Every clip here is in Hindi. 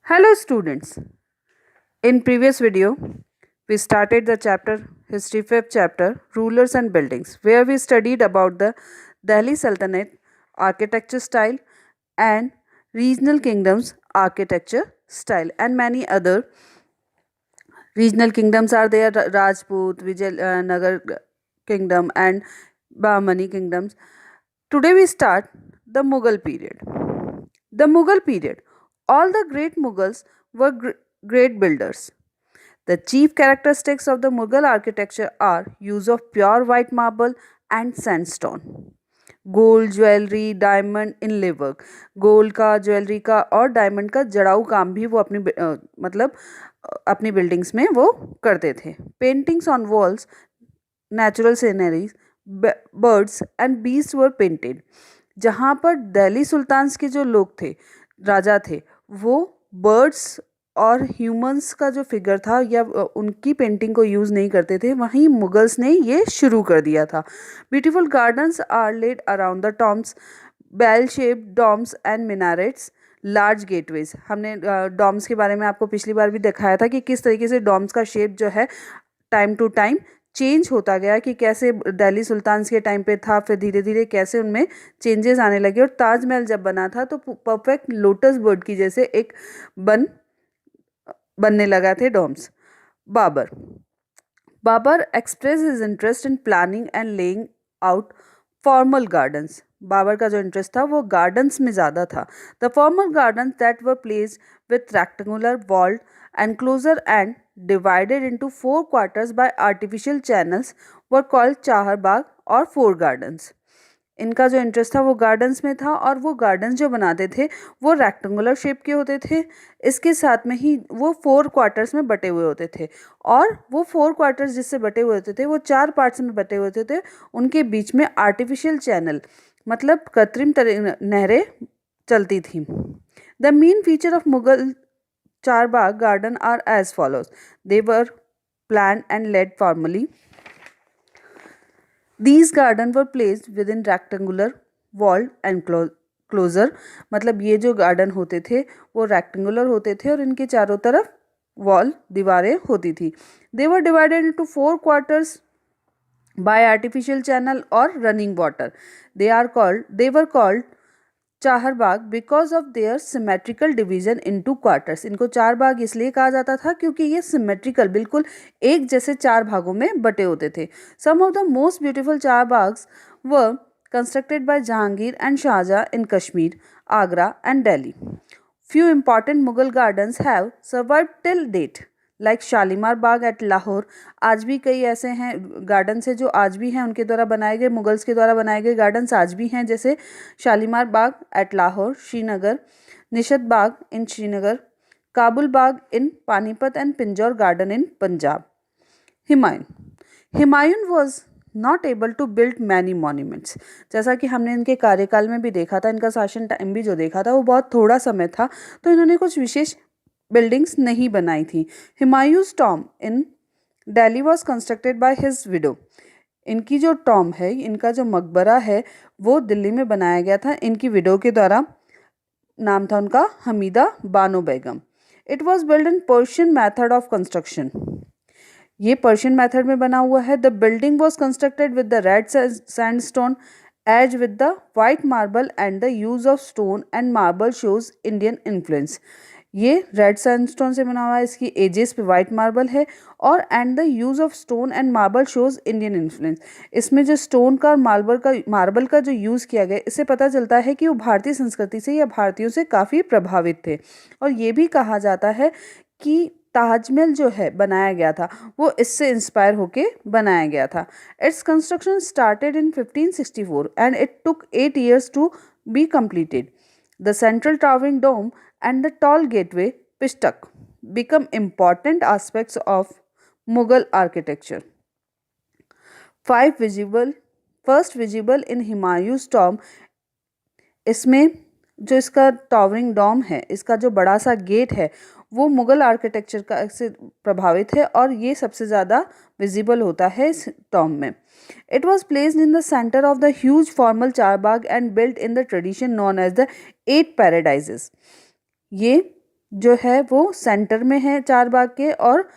Hello students. In previous video, we started the chapter History 5th chapter Rulers and Buildings where we studied about the Delhi Sultanate architecture style and regional kingdoms architecture style and many other regional kingdoms are there Rajput, Vijayanagar kingdom and Bahmani kingdoms. Today we start the Mughal period. The Mughal period. All the great Mughals were great builders. The chief characteristics of the Mughal architecture are use of pure white marble and sandstone. Gold jewellery diamond inlay work gold का ज्वेलरी का और डायमंड का जड़ाऊ काम भी वो अपनी बिल्डिंग्स में वो करते थे paintings on walls natural sceneries birds and beast were painted जहाँ पर दिल्ली सुल्तान्स के जो लोग थे राजा थे वो बर्ड्स और ह्यूमंस का जो फिगर था या उनकी पेंटिंग को यूज़ नहीं करते थे वहीं मुगल्स ने ये शुरू कर दिया था beautiful gardens are laid around the tombs bell shape domes and minarets large gateways हमने डॉम्स के बारे में आपको पिछली बार भी दिखाया था कि किस तरीके से डॉम्स का शेप जो है टाइम टू टाइम चेंज होता गया कि कैसे दिल्ली सुल्तान्स के टाइम पे था फिर धीरे धीरे कैसे उनमें चेंजेस आने लगे और ताजमहल जब बना था तो परफेक्ट लोटस बर्ड की जैसे एक बनने लगा थे domes Babur express his interest in planning and laying out formal gardens Babur का जो इंटरेस्ट था वो गार्डन्स में ज़्यादा था the formal gardens that were placed with rectangular walled enclosure and divided into 4 quarters by artificial channels were called Chahar Bagh और 4 gardens. इनका जो इंटरेस्ट था वो गार्डन्स में था और वो गार्डन्स जो बनाते थे वो रेक्टेंगुलर शेप के होते थे इसके साथ में ही वो 4 क्वार्टर्स में बटे हुए होते थे और वो 4 क्वार्टर्स जिससे बटे हुए होते थे वो 4 पार्ट्स में बटे हुए होते थे उनके बीच में आर्टिफिशियल चैनल मतलब कृत्रिम नहरें चलती थी the main feature of Mughal Charbagh garden are as follows. They were planned and led formally. These gardens were placed within rectangular walled enclosure. मतलब ये जो गार्डन होते थे वो रेक्टेंगुलर होते थे और इनके चारों तरफ वॉल दीवारें होती थी They were divided into 4 quarters by artificial channel or running water. They were called Chahar Bagh because of their symmetrical division into quarters इनको चार बाग इसलिए कहा जाता था क्योंकि ये सिमेट्रिकल बिल्कुल एक जैसे 4 भागों में बटे होते थे some of the most beautiful char baghs were constructed by Jahangir and Shahjahan in Kashmir Agra and Delhi few important Mughal gardens have survived till date like Shalimar Bagh at Lahore आज भी कई ऐसे हैं गार्डन्स हैं जो आज भी हैं उनके द्वारा बनाए गए मुगल्स के द्वारा बनाए गए गार्डन्स आज भी हैं जैसे Shalimar Bagh at Lahore Srinagar Nishat Bagh in Srinagar Kabul Bagh in Panipat and Pinjore garden in Punjab Humayun was not able to build many monuments जैसा कि हमने इनके कार्यकाल में भी देखा था इनका शासन टाइम भी जो देखा था वो बहुत थोड़ा समय था तो इन्होंने कुछ विशेष बिल्डिंग्स नहीं बनाई थी Humayun's Tom in Delhi was constructed by his window इनकी जो टॉम है इनका जो मकबरा है वो दिल्ली में बनाया गया था इनकी विडो के द्वारा नाम था उनका Hamida Bano Begum it was build in Persian method of construction ये पर्शियन मैथड में बना हुआ है the building was constructed with the red sandstone as with the white marble and the use of stone and marble shows Indian influence ये रेड सैंडस्टोन से बना हुआ है इसकी एजेस पे वाइट मार्बल है और and the use of stone and marble shows Indian influence इसमें जो स्टोन का और मार्बल का जो यूज़ किया गया इससे पता चलता है कि वो भारतीय संस्कृति से या भारतीयों से काफ़ी प्रभावित थे और ये भी कहा जाता है कि ताजमहल जो है बनाया गया था वो इससे इंस्पायर होके बनाया गया था its construction started in 1564 and it took 8 years to be completed. The central towering dome and the tall gateway Pishtak become important aspects of Mughal architecture. First visible in Humayun's tomb इसमें जो इसका टावरिंग डॉम है इसका जो बड़ा सा गेट है वो मुग़ल आर्किटेक्चर का से प्रभावित है और ये सबसे ज़्यादा विजिबल होता है इस टॉम में it was placed in the centre of the huge formal Charbagh and built in the tradition known as the 8 paradises ये जो है वो सेंटर में है चार बाग के, और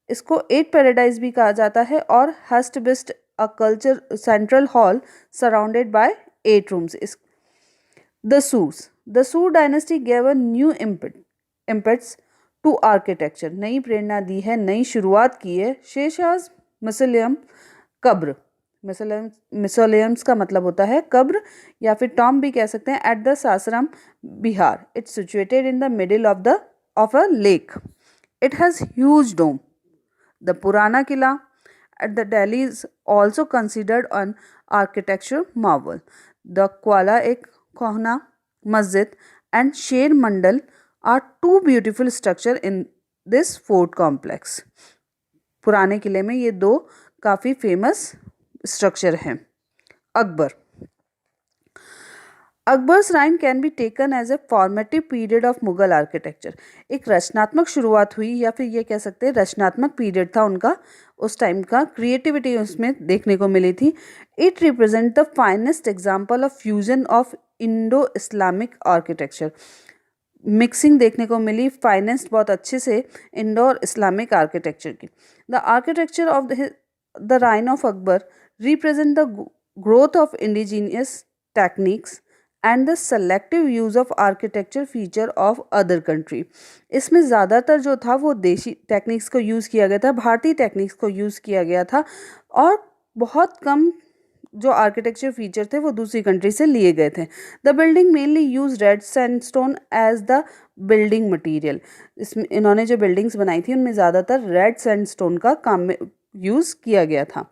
इसको 8 पैराडाइज भी कहा जाता है, और हस्ट बिस्ट a culture central hall surrounded by 8 rooms. The Sur dynasty gave a new impetus to architecture. नई प्रेरणा दी है, नई शुरुआत की है. शेरशाह मिसोलियम कब्र. मिसोलियम्स का मतलब होता है कब्र या फिर टॉम भी कह सकते हैं. At the Sasaram Bihar. It's situated in the middle of a lake. It has huge dome. The Purana Qila at the Delhi is also considered an architecture marvel. The Kuala Ek Kohna Masjid and Sher Mandal are two beautiful structures in this fort complex. पुराने किले में ये दो काफ़ी फेमस स्ट्रक्चर हैं. Akbar. Akbar's reign can be taken as a formative period of Mughal architecture. एक रचनात्मक शुरुआत हुई, या फिर ये कह सकते हैं रचनात्मक पीरियड था उनका, उस टाइम का क्रिएटिविटी उसमें देखने को मिली थी. It represent the finest example of fusion of Indo Islamic architecture. Mixing देखने को मिली, फाइनेस्ट बहुत अच्छे से इंडो और इस्लामिक आर्किटेक्चर की. The architecture of the reign of Akbar represent the growth of indigenous techniques and the selective use of architecture feature of other country. इसमें ज़्यादातर जो था वो देशी टेक्निक्स को यूज़ किया गया था, भारतीय टेक्निक्स को यूज़ किया गया था, और बहुत कम जो आर्किटेक्चर फीचर थे वो दूसरी कंट्री से लिए गए थे. The building mainly use red sandstone as the building material. इसमें इन्होंने जो बिल्डिंग्स बनाई थी उनमें ज़्यादातर रेड सैंडस्टोन का काम में यूज़ किया गया था.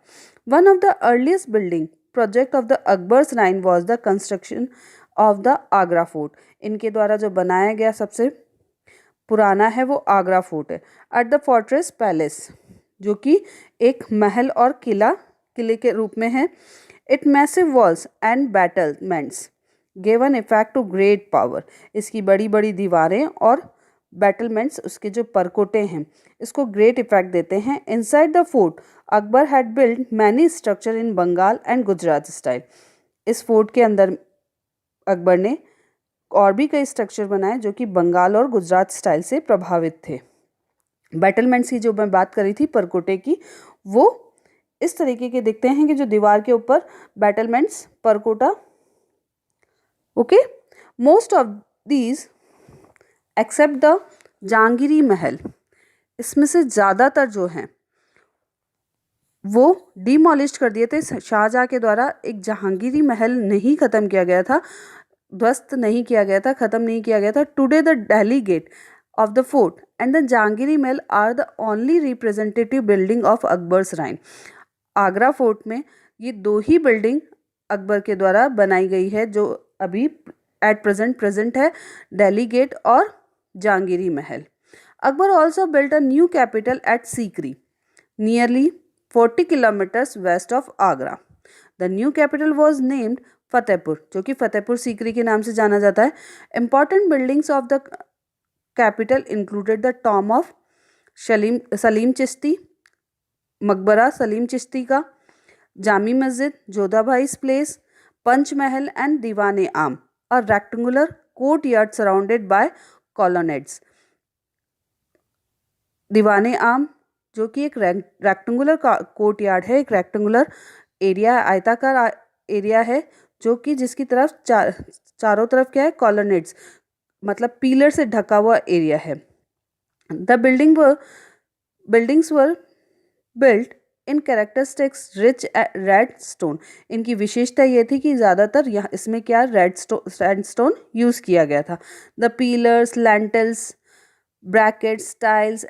One of the earliest building project of the Akbar's reign was the construction of the Agra fort. इनके द्वारा जो बनाया गया सबसे पुराना है वो आगरा फोर्ट है. एट द फोर्ट्रेस पैलेस, जो कि एक महल और किले के रूप में है. It massive walls and battlements given effect to great power. इसकी बड़ी बड़ी दीवारें और बैटलमेंट्स, उसके जो परकोटे हैं, इसको ग्रेट इफेक्ट देते हैं. Inside the fort Akbar had build many structure in Bengal and Gujarat style. इस फोर्ट के अंदर अकबर ने और भी कई स्ट्रक्चर बनाए जो कि बंगाल और गुजरात स्टाइल से प्रभावित थे. बैटलमेंट्स की जो मैं बात करी थी परकोटे की, वो इस तरीके के दिखते हैं कि जो दीवार के ऊपर बैटलमेंट्स, परकोटा. Okay. Most of these except the Jahangiri Mahal, इसमें से ज़्यादातर जो हैं वो डिमोलिश कर दिए थे शाहजहाँ के द्वारा. एक जहांगीरी महल नहीं ख़त्म किया गया था, ध्वस्त नहीं किया गया था, ख़त्म नहीं किया गया था. Today the Delhi gate of the fort and the Jahangiri Mahal are the only representative building of Akbar's reign. Agra fort में ये दो ही बिल्डिंग अकबर के द्वारा बनाई गई है जो अभी एट प्रेजेंट है, दिल्ली गेट और Jahangiri Mahal. Akbar also built a new capital at Sikri nearly 40 kilometres west of Agra. The new capital was named Fatehpur, जो कि फतेहपुर सीकरी के नाम से जाना जाता है. Important buildings of the capital included the tomb of Salim Chishti, मकबरा सलीम चिश्ती का, जामी मस्जिद, जोधाभाई's place, punch Mahal and Diwane Aam, और rectangular courtyard surrounded by colonnades. Diwane Aam जो कि एक रेक्टेंगुलर कोर्ट यार्ड है, एक रेक्टेंगुलर एरिया, आयताकार एरिया है, जो कि जिसकी तरफ चारों तरफ क्या है, कॉलोनेड्स मतलब पिलर से ढका हुआ एरिया है. The buildings were built in characteristics rich red stone. इनकी विशेषता ये थी कि ज़्यादातर यहाँ इसमें क्या रेड स्टोन यूज़ किया गया था. The pillars, lintels, brackets, tiles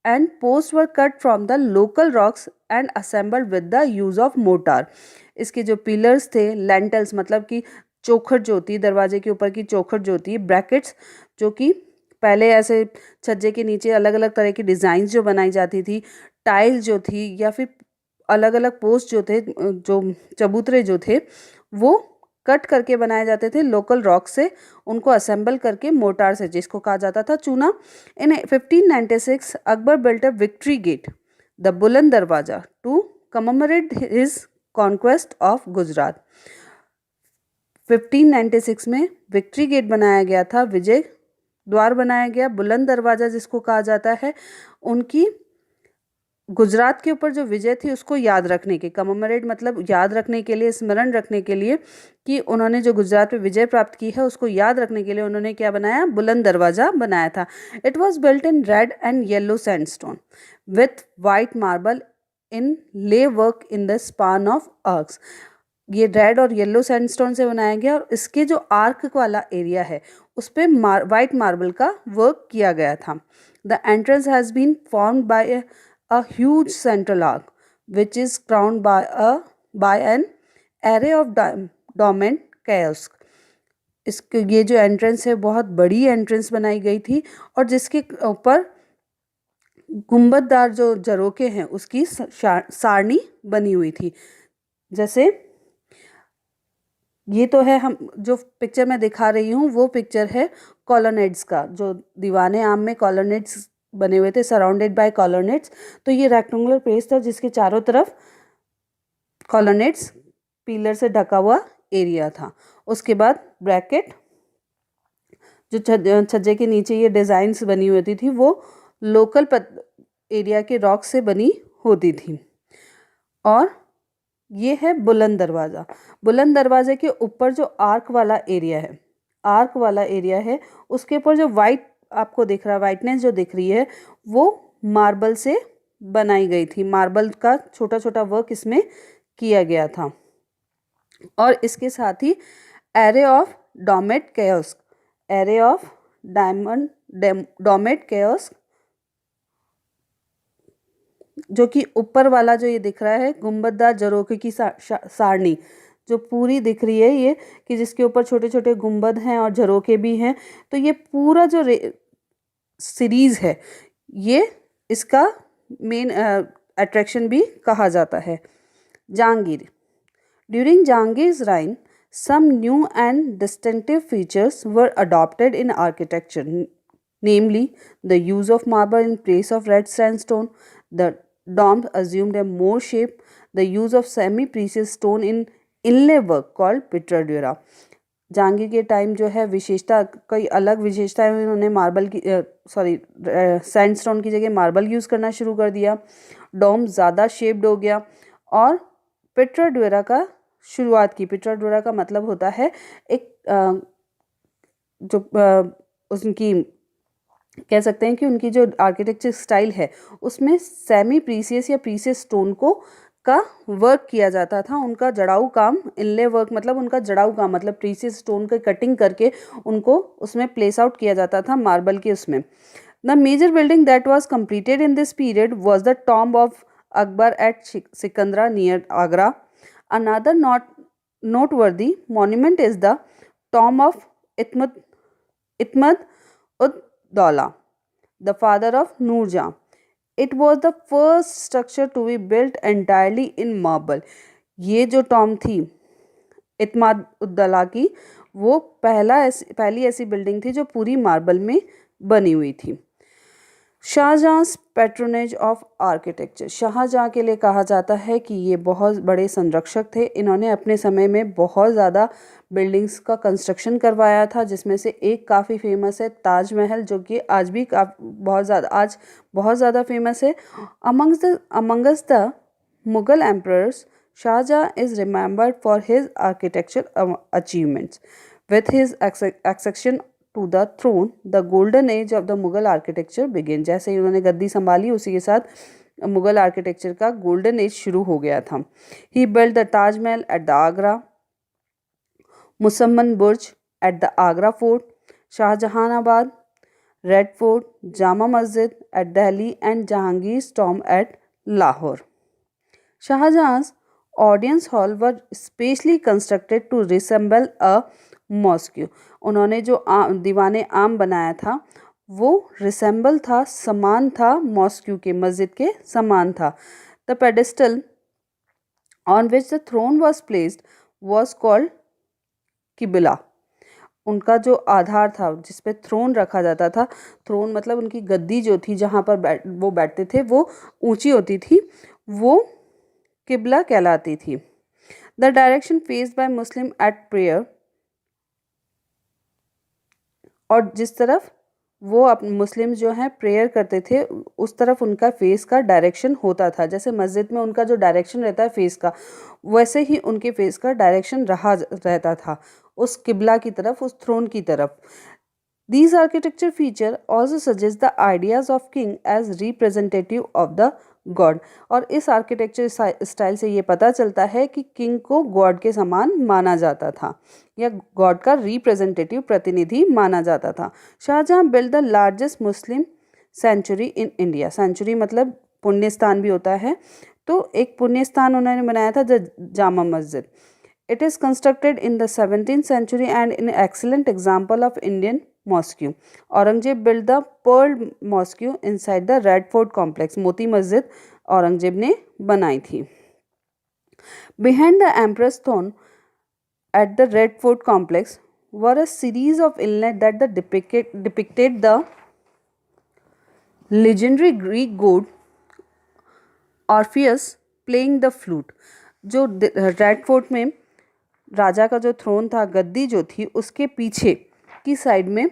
and post were cut from the local rocks and assembled with the use of mortar. इसके जो पिलर्स थे, लेंटल्स मतलब कि चौखट जो होती है, दरवाजे के ऊपर की चौखट जो होती है, ब्रैकेट्स जो कि पहले ऐसे छज्जे के नीचे अलग अलग तरह की डिज़ाइंस जो बनाई जाती थी, टाइल जो थी, या फिर अलग अलग पोस्ट जो थे, जो चबूतरे जो थे, वो कट करके बनाए जाते थे लोकल रॉक से, उनको असेंबल करके मोटार से, जिसको कहा जाता था चूना. In 1596 Akbar built a victory gate, the Buland Darwaza, to commemorate his conquest of Gujarat. 1596 में विक्ट्री गेट बनाया गया था, विजय द्वार बनाया गया। बुलंद दरवाज़ा जिसको कहा जाता है, उनकी गुजरात के ऊपर जो विजय थी उसको याद रखने के, कमेमोरेट मतलब याद रखने के लिए, स्मरण रखने के लिए कि उन्होंने जो गुजरात पे विजय प्राप्त की है उसको याद रखने के लिए उन्होंने क्या बनाया, बुलंद दरवाज़ा बनाया था। It was built in red and yellow sandstone with white marble inlay work in the span of arches. ये रेड और येलो सैंडस्टोन से बनाया गया और इसके जो आर्क वाला एरिया है उस पर वाइट मार्बल का वर्क किया गया था। The entrance has been formed by a huge central arc which is crowned by an array of dormant kiosks. इसके ये जो एंट्रेंस है बहुत बड़ी एंट्रेंस बनाई गई थी और जिसके ऊपर गुंबददार जो झरोखे हैं उसकी सारणी बनी हुई थी। जैसे ये तो है, हम जो पिक्चर मैं दिखा रही हूँ वो पिक्चर है कॉलोनेड्स का, जो दीवाने आम में कॉलोनेड्स बने हुए थे, सराउंडेड बाय कॉलोनेड्स। तो ये रेक्टेंगुलर प्लेस था जिसके चारों तरफ कॉलोनेड्स पिलर से ढका हुआ एरिया था। उसके बाद ब्रैकेट, जो छज्जे के नीचे ये डिज़ाइंस बनी होती थी वो लोकल एरिया के रॉक से बनी होती थी। और ये है बुलंद दरवाज़ा। बुलंद दरवाजे के ऊपर जो आर्क वाला एरिया है उसके ऊपर जो वाइट आपको दिख रहा है, वाइटनेस जो दिख रही है वो मार्बल से बनाई गई थी। मार्बल का छोटा छोटा वर्क इसमें किया गया था। और इसके साथ ही array of domed kiosks, array of domed kiosks, जो कि ऊपर वाला जो ये दिख रहा है गुंबददार झरोखे की सारणी जो पूरी दिख रही है, ये कि जिसके ऊपर छोटे छोटे गुंबद हैं और झरोखे भी हैं। तो ये पूरा जो सीरीज़ है ये इसका मेन अट्रैक्शन भी कहा जाता है। Jahangir, during Jahangir's reign some new and distinctive features were adopted in architecture, namely the use of marble in place of red sandstone. The domes assumed a more shape, the use of semi-precious stone in inlay work called pitradura. Jahangir के टाइम जो है विशेषता, कई अलग विशेषताएं, उन्होंने मार्बल की सैंडस्टोन की जगह मार्बल यूज़ करना शुरू कर दिया। डोम ज़्यादा शेप्ड हो गया और पिट्राडोरा का शुरुआत की। पिट्राडोरा का मतलब होता है एक जो उनकी कह सकते हैं कि उनकी जो आर्किटेक्चर स्टाइल है उसमें सेमी प्रीसियस या प्रीसियस स्टोन को का वर्क किया जाता था। उनका जड़ाऊ काम, इनले वर्क मतलब उनका जड़ाऊ काम, मतलब प्रीसियस स्टोन का कटिंग करके उनको उसमें प्लेस आउट किया जाता था मार्बल के उसमें। The major building that was completed in this period was the tomb of Akbar at Sikandra near Agra. Another noteworthy monument is the tomb of Itmad-ud-Dawla, the father of Noor Jahan. It was the first structure to be built entirely in marble. ये जो टॉम थी इत्माद-उद-दौला की, वो पहली ऐसी बिल्डिंग थी जो पूरी मार्बल में बनी हुई थी। Shahjahan patronage of architecture, Shahjahan के लिए कहा जाता है कि ये बहुत बड़े संरक्षक थे। इन्होंने अपने समय में बहुत ज़्यादा बिल्डिंग्स का कंस्ट्रक्शन करवाया था, जिसमें से एक काफ़ी फेमस है ताजमहल, जो कि आज भी बहुत ज़्यादा फेमस है। Amongst the Mughal emperors, Shahjahan is remembered for his architecture achievements with his accession to the throne, the golden age of the Mughal architecture began. जैसे ही उन्होंने गद्दी संभाली उसी के साथ मुगल आर्किटेक्चर का गोल्डन एज शुरू हो गया था। He built the Taj Mahal at the Agra, Musamman Burj at the Agra Fort, Shahjahanabad, Red Fort, Jama Masjid at Delhi and Jahangir's tomb at Lahore. Shahjahan's audience hall were specially constructed to resemble a mosque. उन्होंने जो दीवाने आम बनाया था वो रिसेंबल था, समान था मॉस्क्यू के, मस्जिद के समान था। The pedestal on which the throne was placed was called qibla. उनका जो आधार था जिस पे थ्रोन रखा जाता था, थ्रोन मतलब उनकी गद्दी जो थी जहाँ पर वो बैठते थे वो ऊंची होती थी, वो किबला कहलाती थी। The direction faced by Muslim at prayer, और जिस तरफ वो मुस्लिम जो हैं प्रेयर करते थे, उस तरफ उनका फेस का डायरेक्शन होता था। जैसे मस्जिद में उनका जो डायरेक्शन रहता है फेस का, वैसे ही उनके फेस का डायरेक्शन रहता था उस किबला की तरफ, उस थ्रोन की तरफ। These architecture feature also suggest the ideas of king as representative of the God. और इस आर्किटेक्चर स्टाइल से ये पता चलता है कि किंग को गॉड के समान माना जाता था या गॉड का रिप्रेजेंटेटिव प्रतिनिधि माना जाता था। Shahjahan build the largest Muslim sanctuary in India. Sanctuary मतलब पुण्य स्थान भी होता है, तो एक पुण्य स्थान उन्होंने बनाया था Jama Masjid. It is constructed in the 17th century and in excellent example of Indian mosque. Aurangzeb build the pearl mosque inside the Red Fort complex. Moti Masjid Aurangzeb ने बनाई थी। Behind the empress throne at the Red Fort complex were a series of inlets that depicted the legendary Greek god Orpheus playing the flute। जो रेड फोर्ट में राजा का जो थ्रोन था, गद्दी जो थी, उसके पीछे की साइड में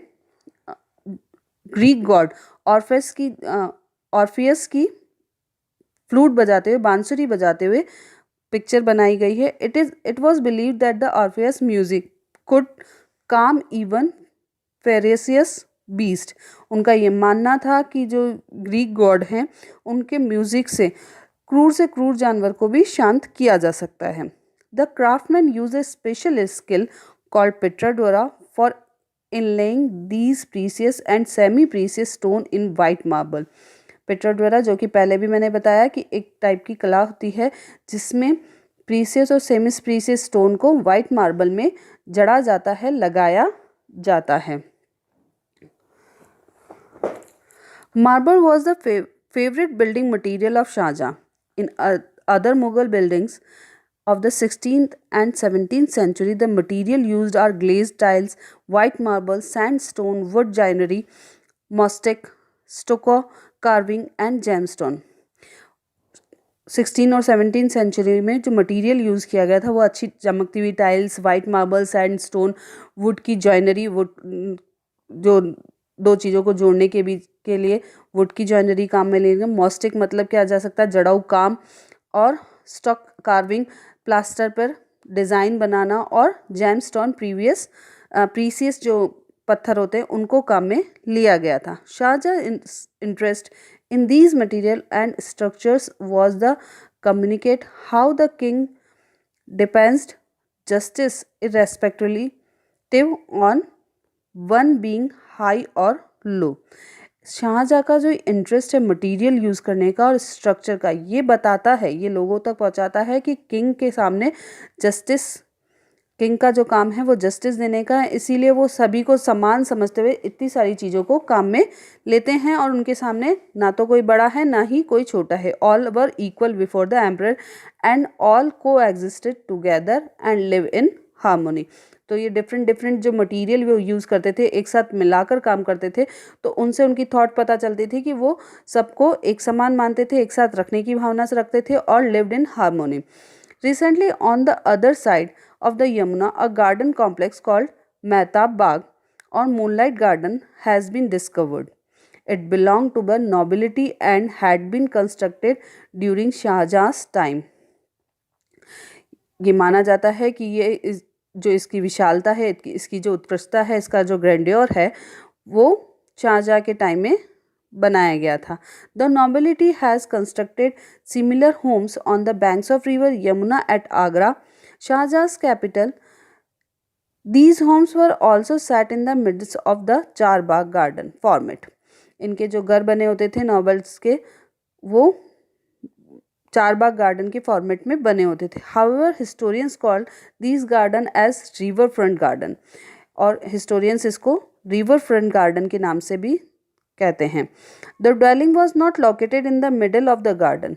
ग्रीक गॉड ऑर्फियस की फ्लूट बजाते हुए, बांसुरी बजाते हुए पिक्चर बनाई गई है। It was believe that the Orpheus music could काम इवन फेरेसियस बीस्ट। उनका ये मानना था कि जो ग्रीक गॉड हैं उनके म्यूजिक से क्रूर जानवर को भी शांत किया जा सकता है। The craftsman use a special skill called pietra dura for inlaying these precious and semi precious stone in white marble. Pietra dura, जो कि पहले भी मैंने बताया कि एक टाइप की कला होती है जिसमें प्रीसियस और सेमी प्रीसियस स्टोन को वाइट मार्बल में जड़ा जाता है, लगाया जाता है। Marble was the favourite building material of Shahjahan. In other Mughal buildings of the 16th and 17th century, the material used are glazed tiles, white marble, sandstone, wood joinery, mosaic, stucco, carving and gemstone। 16 और 17 सेंचुरी में जो मटेरियल यूज़ किया गया था वो अच्छी चमकती हुई tiles, white marble, sandstone, would की जॉइनरी, वुड जो दो चीज़ों को जोड़ने के लिए वुड की जॉइनरी काम में लेंगे। मॉस्टिक मतलब क्या जा सकता है, जड़ाऊ काम, और स्टॉक कार्विंग, प्लास्टर पर डिज़ाइन बनाना, और जेमस्टोन प्रीसियस जो पत्थर होते हैं उनको काम में लिया गया था। Shahjahan interest in these material and structures was the communicate how the king dispensed justice irrespective on one being high or low। Shahjahan का जो इंटरेस्ट है मटेरियल यूज़ करने का और स्ट्रक्चर का, ये बताता है, ये लोगों तक पहुंचाता है कि किंग के सामने जस्टिस, किंग का जो काम है वो जस्टिस देने का है, इसीलिए वो सभी को समान समझते हुए इतनी सारी चीज़ों को काम में लेते हैं और उनके सामने ना तो कोई बड़ा है ना ही कोई छोटा है। All were equal before the emperor and all coexisted together and live in harmony. तो ये डिफरेंट जो मटेरियल वो यूज़ करते थे, एक साथ मिलाकर काम करते थे, तो उनसे उनकी थॉट पता चलती थी कि वो सबको एक समान मानते थे, एक साथ रखने की भावना से रखते थे, और lived in harmony. Recently, on the other side of the Yamuna, a garden complex called Mehtab Bagh or Moonlight Garden has been discovered. It belonged to the nobility and had been constructed during Shahjahan's time। ये माना जाता है कि ये जो इसकी विशालता है, इसकी जो उत्कृष्टता है, इसका जो ग्रैंड्योर है, वो शाहजहां के टाइम में बनाया गया था। The nobility has constructed similar homes on the banks of river Yamuna at Agra, Shahjahan's capital. These homes were also set in the midst of the Charbagh garden format. इनके जो घर बने होते थे नॉबल्स के, वो चारबाग गार्डन के फॉर्मेट में बने होते थे। However historians called these garden as river front garden, और हिस्टोरियंस इसको रिवर फ्रंट गार्डन के नाम से भी कहते हैं। The dwelling was not located in the middle of the garden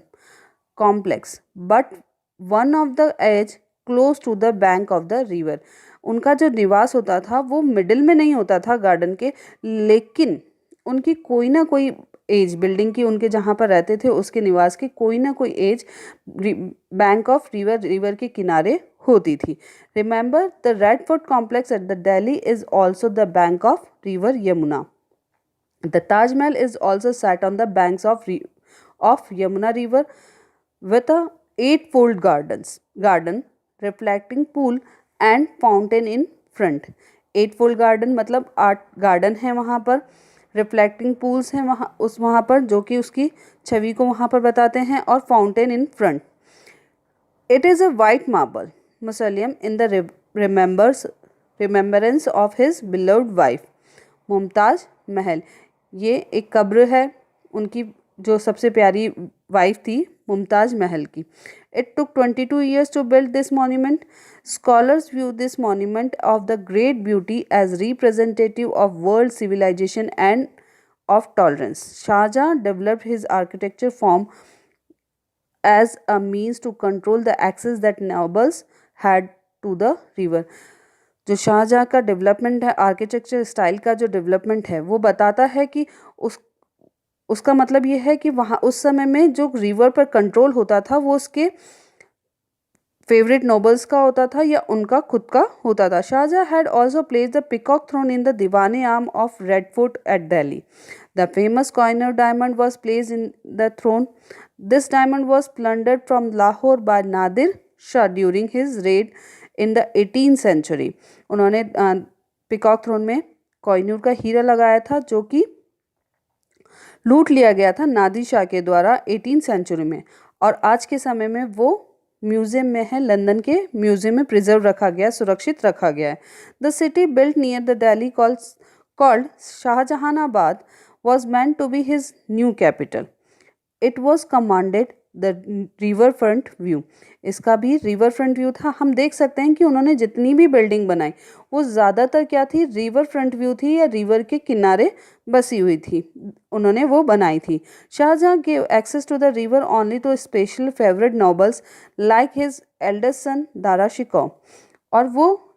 complex but one of the edge close to the bank of the river। उनका जो निवास होता था वो मिडिल में नहीं होता था गार्डन के, लेकिन उनकी कोई ना कोई एज, बिल्डिंग की उनके जहाँ पर रहते थे उसके निवास की कोई ना कोई एज बैंक ऑफ रिवर के किनारे होती थी। Remember the Red Fort complex at the Delhi is also the bank of river Yamuna. The Taj Mahal is also sat on the banks of Yamuna River with a eightfold garden, reflecting pool and fountain in front. Eightfold garden मतलब 8 गार्डन है वहाँ पर, रिफ्लेक्टिंग पूल्स हैं वहाँ पर जो कि उसकी छवि को वहाँ पर बताते हैं, और fountain in front. It is a white marble mausoleum in the remembrance of his beloved wife Mumtaz महल. ये एक कब्र है उनकी जो सबसे प्यारी वाइफ थी मुमताज़ महल की. It took 22 years to build this monument. Scholars view this monument of the great beauty as representative of world civilization and of tolerance. Shahjahan developed his architecture form as a means to control the access that nobles had to the river. जो शाहजहाँ का डेवलपमेंट है, आर्किटेक्चर स्टाइल का जो डेवलपमेंट है, वो बताता है कि उसका मतलब ये है कि वहाँ उस समय में जो रिवर पर कंट्रोल होता था वो उसके फेवरेट नोबल्स का होता था या उनका खुद का होता था. Shahjahan had also place the peacock throne in the Diwane Aam of Red Fort at Delhi. The famous Kohinoor diamond was place in the throne. This diamond was plundered from Lahore by Nadir Shah during his raid in the 18th century. उन्होंने पिकॉक थ्रोन में कोहिनूर का हीरा लगाया था जो कि लूट लिया गया था नादिर शाह के द्वारा 18th सेंचुरी में, और आज के समय में वो म्यूजियम में है, लंदन के म्यूजियम में प्रिजर्व रखा गया, सुरक्षित रखा गया है. The city built near the Delhi called Shahjahanabad was meant to be his new capital. It was commanded the river front view. इसका भी रिवर फ्रंट व्यू था. हम देख सकते हैं कि उन्होंने जितनी भी बिल्डिंग बनाई वो ज़्यादातर क्या थी, रिवर फ्रंट व्यू थी या रिवर के किनारे बसी हुई थी, उन्होंने वो बनाई थी. Shahjahan gave access to the river only to special favourite nobles like his eldest son Dara Shikoh, और वो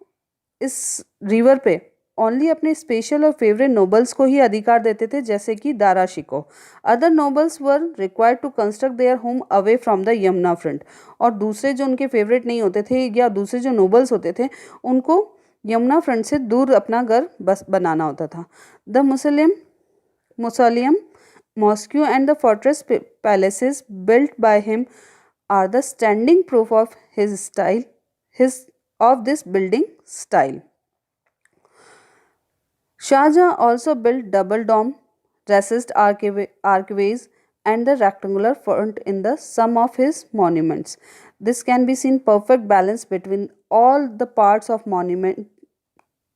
इस रिवर पे ओनली अपने स्पेशल और फेवरेट नोबल्स को ही अधिकार देते थे, जैसे कि Dara Shikoh. Other nobles were required to construct their home away from the Yamuna front, और दूसरे जो उनके फेवरेट नहीं होते थे या दूसरे जो नोबल्स होते थे उनको यमुना फ्रंट से दूर अपना घर बस बनाना होता था. The mausoleum mosque and the fortress palaces built by him are the standing proof of his of this building style. Shahjahan also built double dome, recessed archways, and the rectangular front in the some of his monuments. This can be seen perfect balance between all the parts of monument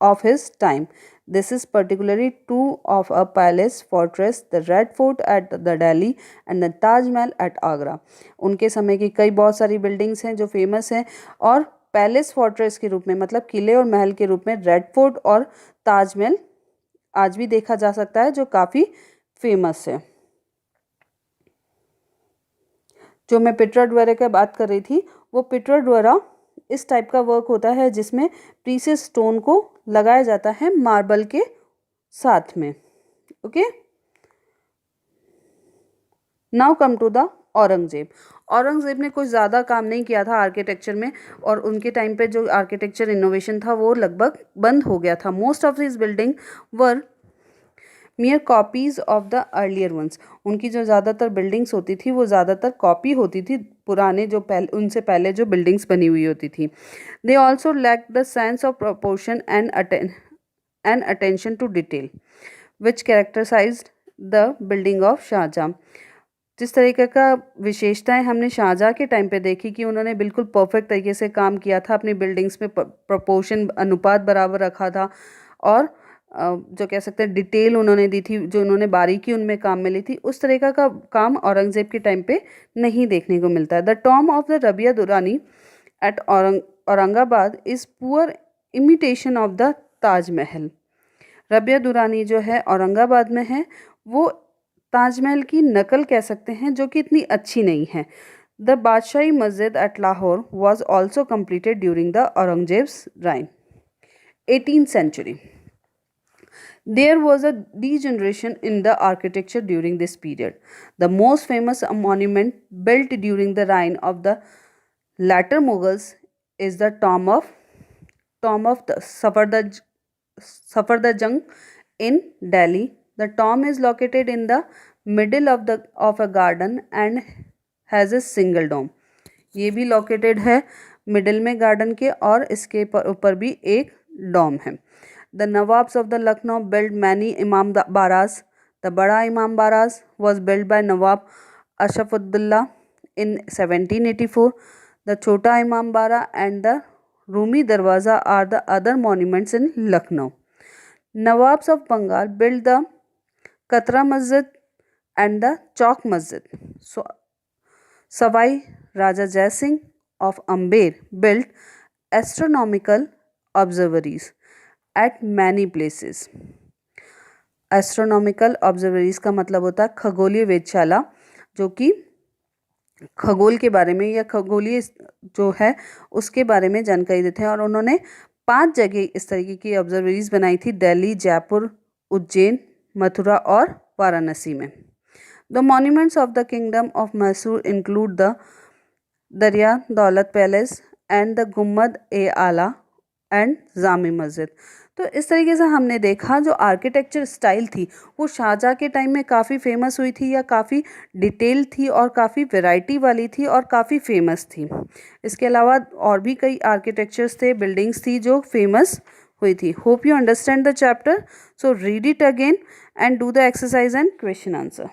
of his time. This is particularly true of a palace fortress, the Red Fort at the Delhi and the Taj Mahal at Agra. उनके समय की कई बहुत सारी बिल्डिंग्स हैं जो फेमस हैं, और पैलेस फोर्ट्रेस के रूप में मतलब किले और महल के रूप में रेड फोर्ट और ताज महल आज भी देखा जा सकता है, जो काफ़ी फेमस है. जो मैं पिटराडुअरा की बात कर रही थी, वो पिटराडुअरा इस टाइप का वर्क होता है जिसमें प्रीशियस स्टोन को लगाया जाता है मार्बल के साथ में. Okay, now come to the Aurangzeb. Aurangzeb ने कुछ ज़्यादा काम नहीं किया था आर्किटेक्चर में, और उनके टाइम पे जो आर्किटेक्चर इनोवेशन था वो लगभग बंद हो गया था. Most of this building were mere copies of the earlier ones. उनकी जो ज़्यादातर बिल्डिंग्स होती थी वो ज़्यादातर कॉपी होती थी पुराने जो उनसे पहले जो बिल्डिंग्स बनी हुई होती थी. They also lack the sense of proportion and attention to detail which characterised the building of Shahjahan. जिस तरीके का विशेषताएं हमने शाहजहाँ के टाइम पे देखी कि उन्होंने बिल्कुल परफेक्ट तरीके से काम किया था, अपनी बिल्डिंग्स में प्रोपोर्शन अनुपात बराबर रखा था, और जो कह सकते हैं डिटेल उन्होंने दी थी, जो उन्होंने बारीकी उनमें काम में ली थी, उस तरीका का काम औरंगज़ेब के टाइम पे नहीं देखने को मिलता है. The tomb of the Rabia Durani at Aurangabad is poor imitation of the Taj Mahal. Rabia Durani जो है औरंगाबाद में है, वो ताजमहल की नकल कह सकते हैं, जो कि इतनी अच्छी नहीं है. The Badshahi Masjid at Lahore was also completed during the Aurangzeb's reign 18th century. There was a degeneration in the architecture during this period. The most famous monument built during the reign of the latter Mughals is the tomb of the Safardajjung in Delhi, The tomb is located in the middle of a garden and has a single dome. ये भी located है middle में garden के और इसके ऊपर भी एक dome है. The Nawabs of the Lucknow built many Imam Baras. The Bada Imam Baras was built by Nawab Ashrafuddaulah in 1784. The Chota Imam Bara and the Rumi Darwaza are the other monuments in Lucknow. Nawabs of Bengal built the Katra Masjid and the Chowk Masjid. So, Savai Raja Jai Singh of Amber built astronomical observatories at many places. Astronomical observatories का मतलब होता है खगोलीय वेधशाला, जो कि खगोल के बारे में या खगोलीय जो है उसके बारे में जानकारी देते हैं. और उन्होंने 5 जगह इस तरीके की ऑब्जर्वरीज बनाई थी, दिल्ली, जयपुर, उज्जैन, मथुरा और वाराणसी में. The monuments of the kingdom of Mysore include the दरिया दौलत पैलेस एंड द गुम्मद ए आला एंड जामी मस्जिद. तो इस तरीके से हमने देखा जो आर्किटेक्चर स्टाइल थी वो शाहजहाँ के टाइम में काफ़ी फेमस हुई थी या काफ़ी डिटेल थी और काफ़ी वैरायटी वाली थी और काफ़ी फेमस थी. इसके अलावा और भी कई आर्किटेक्चर्स थे, बिल्डिंग्स थी जो फेमस हुई थी. Hope you understand the chapter. So read it again and do the exercise and question answer.